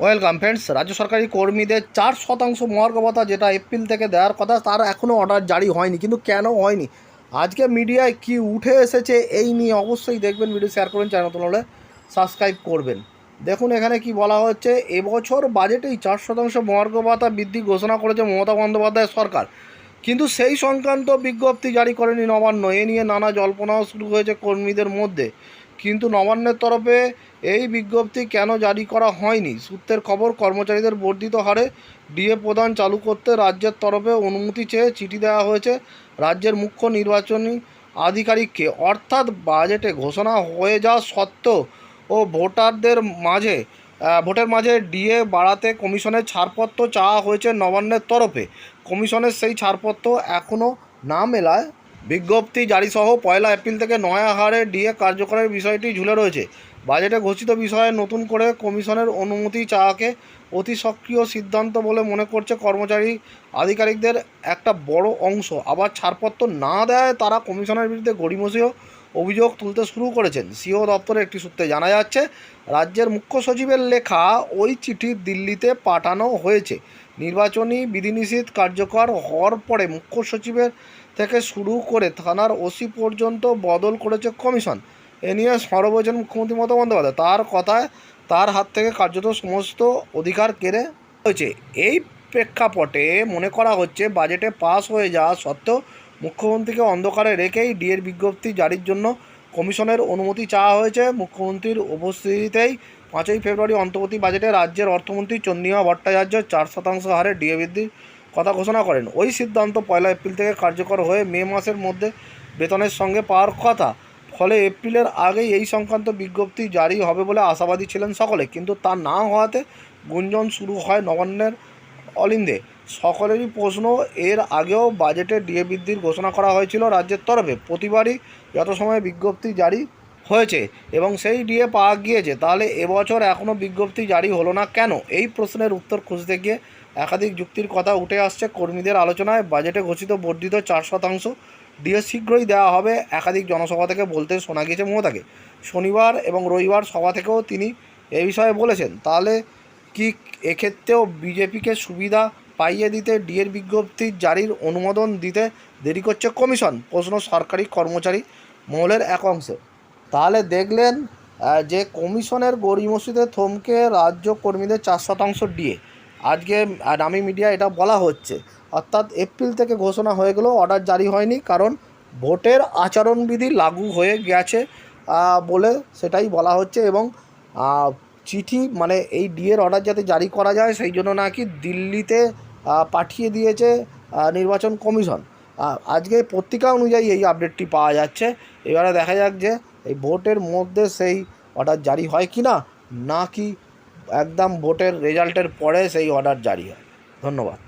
Welcome friends. রাজ্য সরকারি কর্মীদের 4% মহার্ঘ ভাতা যেটা এপ্রিল থেকে দেওয়ার কথা, তার এখনও অর্ডার জারি হয়নি। কিন্তু কেন হয়নি, আজকে মিডিয়ায় কি উঠে এসেছে এই নিয়ে অবশ্যই দেখবেন। ভিডিও শেয়ার করবেন, চ্যানেল নতুন হলে সাবস্ক্রাইব করবেন। দেখুন এখানে কি বলা হচ্ছে, এবছর বাজেটেই 4% মহার্ঘ ভাতা বৃদ্ধি ঘোষণা করেছে মমতা বন্দ্যোপাধ্যায় সরকার, কিন্তু সেই সংক্রান্ত বিজ্ঞপ্তি জারি করেনি নবান্ন। এ নিয়ে নানা জল্পনাও শুরু হয়েছে কর্মীদের মধ্যে, কিন্তু নবান্নের তরফে এই বিজ্ঞপ্তি কেন জারি করা হয়নি? সূত্রের খবর, কর্মচারীদের বর্ধিত হারে ডিএ প্রদান চালু করতে রাজ্যের তরফে অনুমতি চেয়ে চিঠি দেওয়া হয়েছে রাজ্যের মুখ্য নির্বাচনী আধিকারিককে। অর্থাৎ বাজেটে ঘোষণা হয়ে যাওয়া সত্ত্বেও ও ভোটের মাঝে ডিএ বাড়াতে কমিশনের ছাড়পত্র চাওয়া হয়েছে নবান্নের তরফে। কমিশনের সেই ছাড়পত্র এখনও না মেলায় বিজ্ঞপ্তি জারিসহ 1 এপ্রিল থেকে নয়া হারে ডিএ কার্যকরের বিষয়টি ঝুলে রয়েছে। বাজেটে ঘোষিত বিষয়ে নতুন করে কমিশনের অনুমতি চাওয়াকে অতি সক্রিয় সিদ্ধান্ত বলে মনে করছে কর্মচারী আধিকারিকদের একটা বড় অংশ। আবার ছাড়পত্র না দেয় তারা কমিশনের বিরুদ্ধে গড়িমসিও অভিযোগ তুলতে শুরু করেছেন। সিও দপ্তরের একটি সূত্রে জানা যাচ্ছে, রাজ্যের মুখ্য সচিবের লেখা ওই চিঠি দিল্লিতে পাঠানো হয়েছে। নির্বাচনী বিধিনিষেধ কার্যকর হওয়ার পরে মুখ্য সচিবের থেকে শুরু করে থানার ওসি পর্যন্ত বদল করেছে কমিশন। এ নিয়ে সরব হয়েছেন মুখ্যমন্ত্রী মমতা বন্দ্যোপাধ্যায়। তার কথায় তার হাত থেকে কার্যত সমস্ত অধিকার কেড়ে হয়েছে। এই প্রেক্ষাপটে মনে করা হচ্ছে, বাজেটে পাস হয়ে যাওয়া সত্ত্বেও মুখ্যমন্ত্রীকে অন্ধকারে রেখেই ডিএর বিজ্ঞপ্তি জারির জন্য কমিশনের অনুমতি চাওয়া হয়েছে। মুখ্যমন্ত্রীর উপস্থিতিতেই 5ই ফেব্রুয়ারি অন্তর্বর্তী বাজেটে রাজ্যের অর্থমন্ত্রী চন্দ্রিমা ভট্টাচার্য 4% হারে ডিএ বৃদ্ধির কথা ঘোষণা করেন। ওই সিদ্ধান্ত 1 এপ্রিল থেকে কার্যকর হয়ে মে মাসের মধ্যে বেতনের সঙ্গে পাওয়ার কথা। ফলে এপ্রিলের আগেই এই সংক্রান্ত বিজ্ঞপ্তি জারি হবে বলে আশাবাদী ছিলেন সকলে, কিন্তু তা না হওয়াতে গুঞ্জন শুরু হয় নবান্নের অলিন্দে। সকলেরই প্রশ্ন, এর আগেও বাজেটে ডিএ বৃদ্ধির ঘোষণা করা হয়েছিল রাজ্যের তরফে। প্রতিবারই যত সময় বিজ্ঞপ্তি জারি হয়েছে এবং সেই ডিএ পাওয়া গিয়েছে, তাহলে এবছর এখনও বিজ্ঞপ্তি জারি হলো না কেন? এই প্রশ্নের উত্তর খুঁজতে গিয়ে একাধিক যুক্তির কথা উঠে আসছে কর্মীদের আলোচনায়। বাজেটে ঘোষিত বর্ধিত 4% ডিএ শীঘ্রই দেওয়া হবে একাধিক জনসভা থেকে বলতে শোনা গিয়েছে মমতাকে। শনিবার এবং রবিবার সভা থেকেও তিনি এ বিষয়ে বলেছেন। তাহলে কি এক্ষেত্রেও বিজেপিকে সুবিধা পাইয়ে দিতে ডিএর বিজ্ঞপ্তি জারির অনুমোদন দিতে দেরি করছে কমিশন? প্রশ্ন সরকারি কর্মচারী মহলের এক অংশে। তাহলে দেখলেন যে কমিশনের গড়িমসিতে থমকে রাজ্য কর্মীদের 4% ডিএ। আজকে নামী মিডিয়া এটা বলা হচ্ছে, অর্থাৎ এপ্রিল থেকে ঘোষণা হয়ে গেলেও অর্ডার জারি হয়নি, কারণ ভোটের আচরণবিধি লাগু হয়ে গেছে বলে সেটাই বলা হচ্ছে। এবং চিঠি মানে এই ডিএর অর্ডার যাতে জারি করা যায় সেই জন্য নাকি দিল্লিতে পাঠিয়ে দিয়েছে নির্বাচন কমিশন। আজকে পত্রিকা অনুযায়ী এই আপডেটটি পাওয়া যাচ্ছে। এবারে দেখা যাক যে এই ভোটের মধ্যে সেই অর্ডার জারি হয় কি না, নাকি একদম ভোটের রেজাল্টের পরে সেই অর্ডার জারি হয়। ধন্যবাদ।